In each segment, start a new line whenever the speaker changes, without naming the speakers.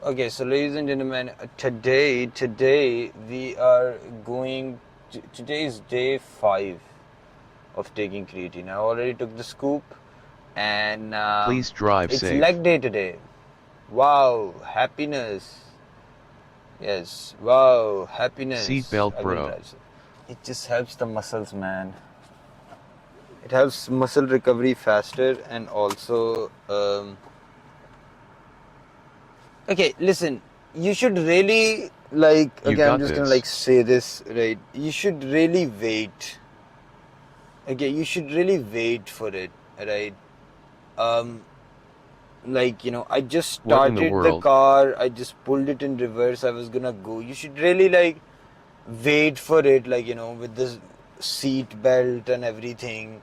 Okay, so ladies and gentlemen, today we are going. Today is day 5 of taking creatine. I already took the scoop, and
Please drive
it's
safe.
leg day today. Wow, happiness. Yes, wow, happiness.
Seatbelt
I will
bro.
drive. It just helps the muscles, man. It helps muscle recovery faster, and also. Okay, listen. You should really like.
You
Okay, I'm
got
just gonna
this.
like say this right. You should really wait. Okay, you should really wait for it, right? Um, I just
What in the
started the
world?
car. I just pulled it in reverse. I was gonna go. You should really wait for it, with the seat belt and everything.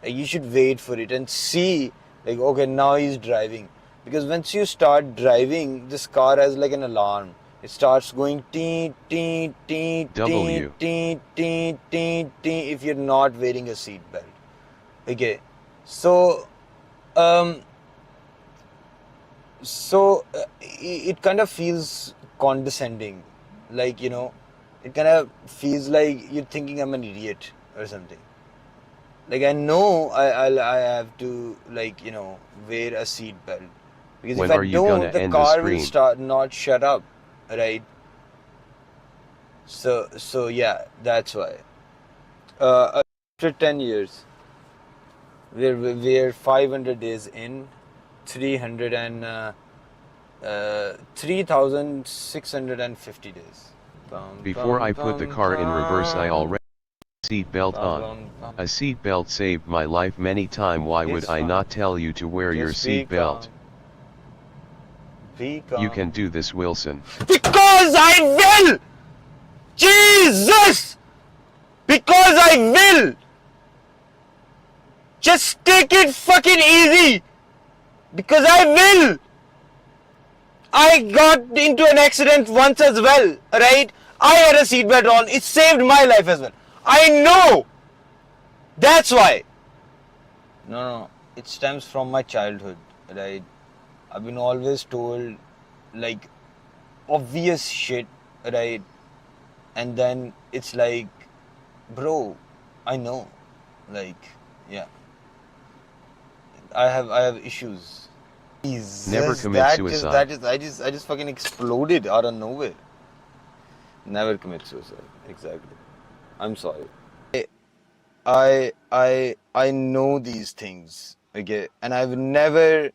You should wait for it and see, okay, now he's driving. Because once you start driving, this car has like an alarm. It starts going tee, tee, tee, tee,
W.
tee, tee, tee, tee, if you're not wearing a seat belt. Okay. So, um, it kind of feels condescending. It kind of feels like you're thinking I'm an idiot or something. Like I know I have to wear a seat belt, because if
When
I
are you gonna
don't, the
end the
car will
stream?
start not shut up, right? So yeah, that's why. After 10 years, we're 500 days in, 300 and 3,650 days. Bum
Before
bum
I put the
bum
car in reverse I
bum
already seatbelt
bum
on.
bum bum.
A seatbelt saved my life many time. Why would
It's
I
fine.
not tell you to wear your
Just be calm.
seatbelt?
Be
You
calm.
can do this, Wilson.
Because I will! Jesus! Because I will! Just take it fucking easy! Because I will! I got into an accident once as well, right? I had a seatbelt on. It saved my life as well. I know! That's why. No. It stems from my childhood, right? I've been always told, like, obvious shit, right? And then it's like, bro, I know. Like, yeah. I have issues.
Never
Jesus,
commit suicide.
I just fucking exploded out of nowhere. Never commit suicide. Exactly. I'm sorry. I know these things. Okay, and I've never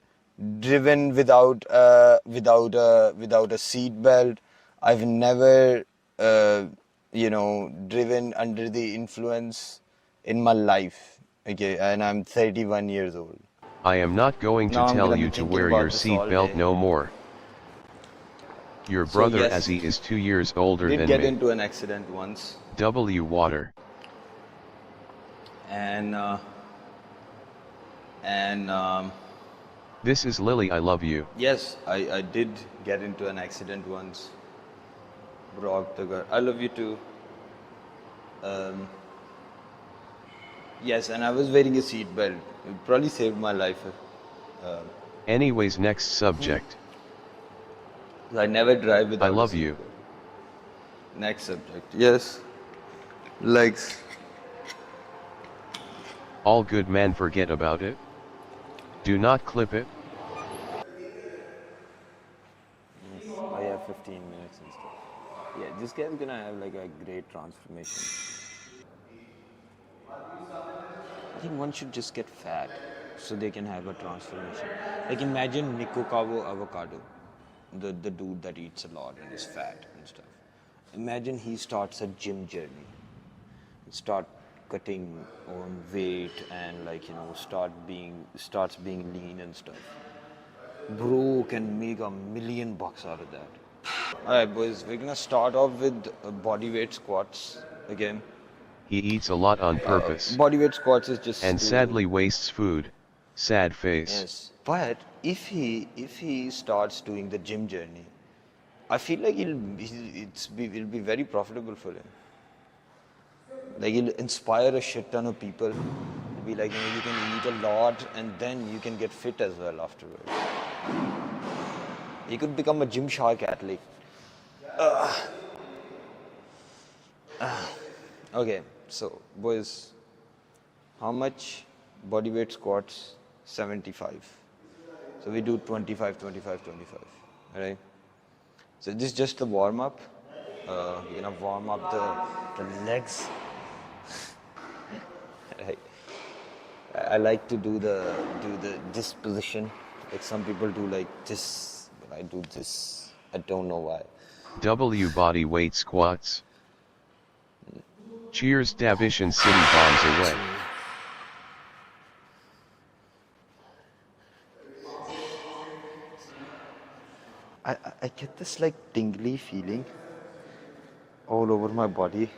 driven without a seat belt. I've never driven under the influence in my life. Okay, and I'm 31 years old.
I am not going to
Now I'm
tell
gonna be
you to
thinking
wear your
about this all
seatbelt
day.
no more. Your
So
brother
yes,
Azzy is 2 years older
did
than
get
me.
into an accident once,
W water.
and and
This is Lily, I love you.
yes, I did get into an accident once. Brock the girl. I love you too. Um, yes, and I was wearing a seat belt. It probably saved my life. Uh,
Anyways, next subject.
I never drive
I
without a
love
seat
you.
belt. Next subject. Yes, legs.
All good man, forget about it. Do not clip it.
Yes, I have 15 minutes and stuff. Yeah, this guy's gonna have like a great transformation. I think one should just get fat so they can have a transformation. Like imagine Nico Cabo Avocado, the dude that eats a lot and is fat and stuff. Imagine he starts a gym journey, start cutting on weight and starts being lean and stuff. Bro can make $1 million out of that. Alright boys, we're gonna start off with body weight squats again.
He eats a lot on purpose.
Body weight squats is
And
just
sadly wastes food. Sad face.
yes. But if he starts doing the gym journey, I feel like it'll be very profitable for him. Like he'll inspire a shit ton of people. It'll be like, you can eat a lot and then you can get fit as well afterwards. He could become a Gymshark athlete. Okay, so boys, how much body weight squats? 75. So we do 25, 25, 25. Alright? So this is just the warm up. You're gonna warm up the legs. Right. I like to do this position. Like some people do like this, but I do this. I don't know why.
W body weight squats. Cheers Davishan City bombs away.
I get this like tingly feeling all over my body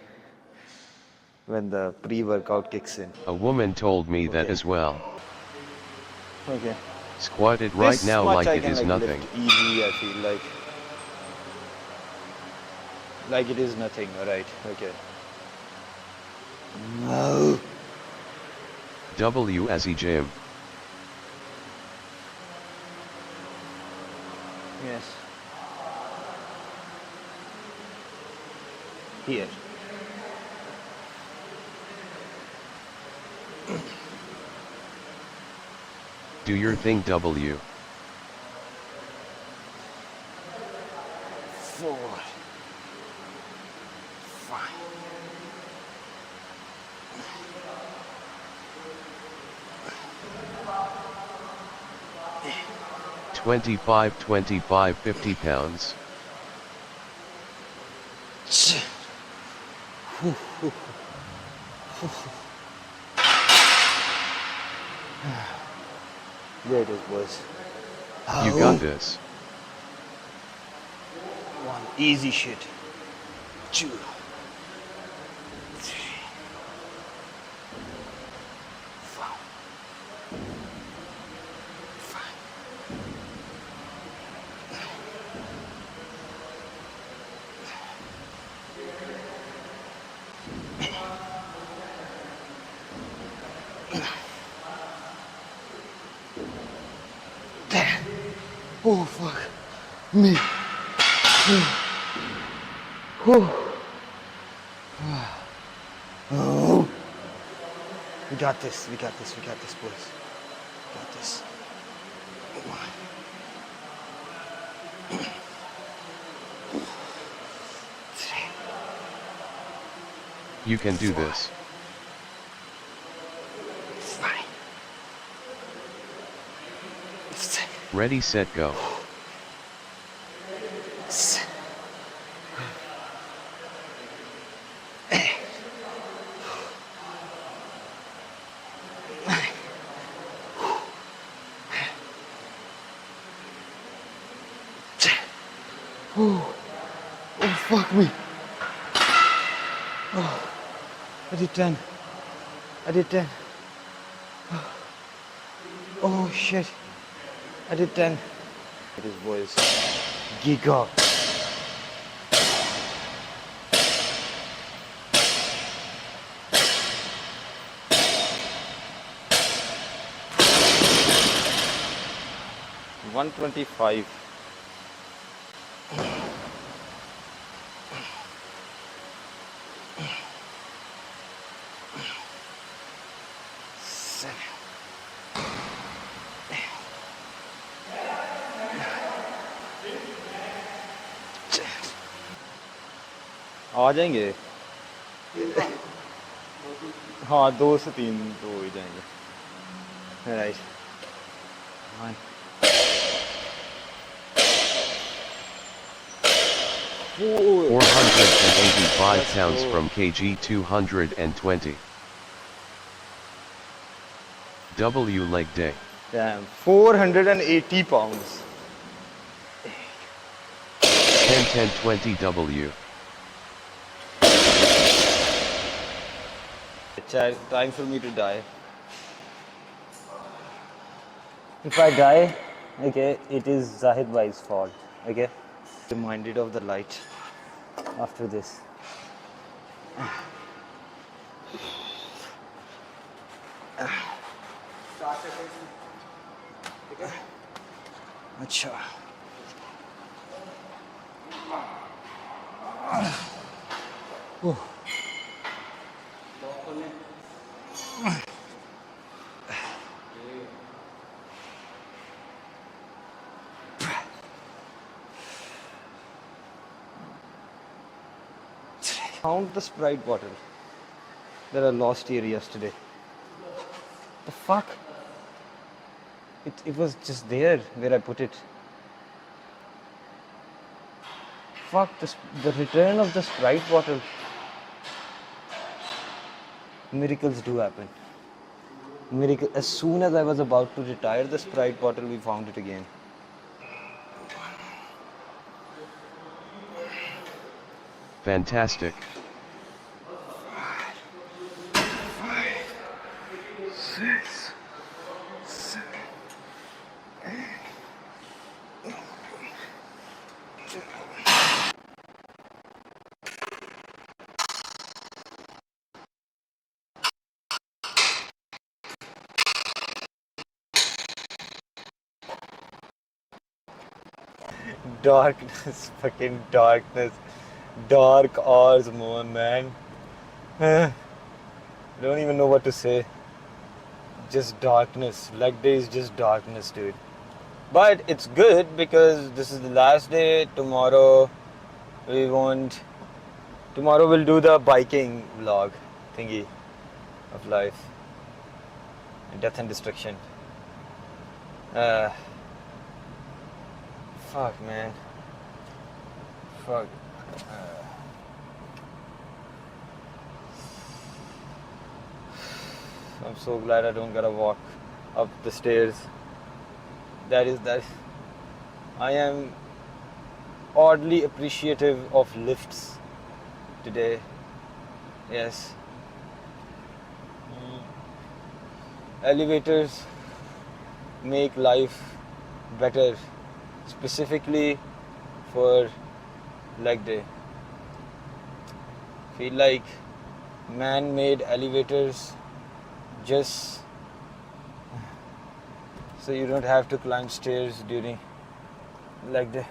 when the pre-workout kicks in.
A woman told me that as well.
Okay.
Squat it right
This
now
much
like
I
it
can
is
like
nothing.
lift easy, I feel like. Like it is nothing, alright, okay. No.
W as E gym.
Yes. Here.
Do your thing W.
4, 5.
25, 25, 50 pounds.
There it is, boys.
You got this.
1, easy shit. 2, 3, 4, 5. There. Oh fuck me. Oh. We got this, we got this, we got this, boys. We got this.
You can do this.
5, 6,
Ready, set, go.
7, 8, 9. Oh, oh fuck me. Oh, I did 10. I did 10. Oh shit. I did 10. It is, boys. Giga. $125. आ जाएंगे हाँ 2 से 3 तो हो ही जाएंगे right
485 pounds from kg 220. W leg day.
Damn, 480 pounds.
10, 10, 20 W.
Time for me to die. If I die, okay, it is Zahid Bhai's fault, okay? Reminded of the light after this. अच्छा Found the Sprite bottle that I lost here yesterday. The fuck? It was just there where I put it. Fuck, the return of the Sprite bottle. Miracles do happen. Miracle. As soon as I was about to retire the Sprite bottle, we found it again.
Fantastic.
Darkness, fucking darkness. Dark hours more, man. I don't even know what to say. Just darkness. Leg day is just darkness, dude. But it's good because this is the last day. Tomorrow we'll do the biking vlog thingy of life. Death and destruction. Fuck, man. Fuck. I'm so glad I don't gotta walk up the stairs. That. I am oddly appreciative of lifts today. Yes. Elevators make life better, specifically for leg day. Feel like man-made elevators just so you don't have to climb stairs during leg day.